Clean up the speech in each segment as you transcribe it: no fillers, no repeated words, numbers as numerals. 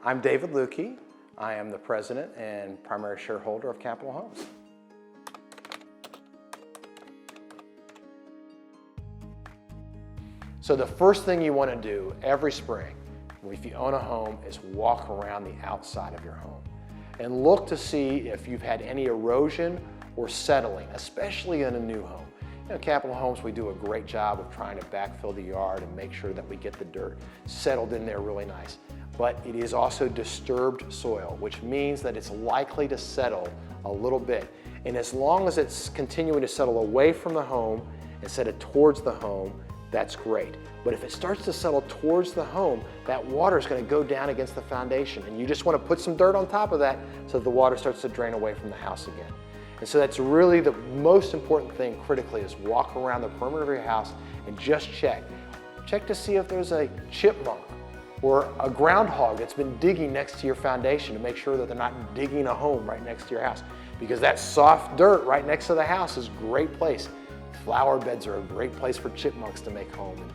I'm David Lukey. I am the president and primary shareholder of Capital Homes. So the first thing you want to do every spring, if you own a home, is walk around the outside of your home and look to see if you've had any erosion or settling, especially in a new home. You know, Capital Homes, we do a great job of trying to backfill the yard and make sure that we get the dirt settled in there really nice. But it is also disturbed soil, which means that it's likely to settle a little bit. And as long as it's continuing to settle away from the home instead of towards the home, that's great. But if it starts to settle towards the home, that water is going to go down against the foundation. And you just want to put some dirt on top of that so that the water starts to drain away from the house again. And so that's really the most important thing critically, is walk around the perimeter of your house and just check. Check to see if there's a chipmunk or a groundhog that's been digging next to your foundation to make sure that they're not digging a home right next to your house. Because that soft dirt right next to the house is a great place. Flower beds are a great place for chipmunks to make home. And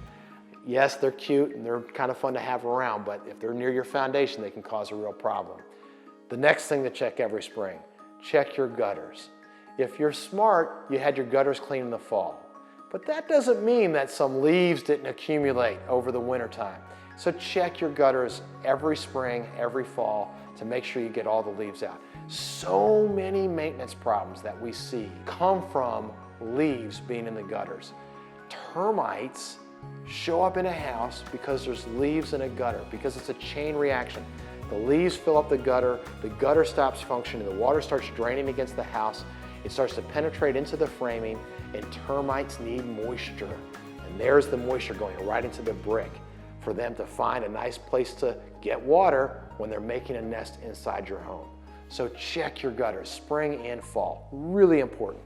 yes, they're cute and they're kind of fun to have around, but if they're near your foundation, they can cause a real problem. The next thing to check every spring, check your gutters. If you're smart, you had your gutters cleaned in the fall. But that doesn't mean that some leaves didn't accumulate over the winter time. So check your gutters every spring, every fall to make sure you get all the leaves out. So many maintenance problems that we see come from leaves being in the gutters. Termites show up in a house because there's leaves in a gutter, because it's a chain reaction. The leaves fill up the gutter stops functioning, the water starts draining against the house, it starts to penetrate into the framing, and termites need moisture. And there's the moisture going right into the brick for them to find a nice place to get water when they're making a nest inside your home. So check your gutters, spring and fall, really important.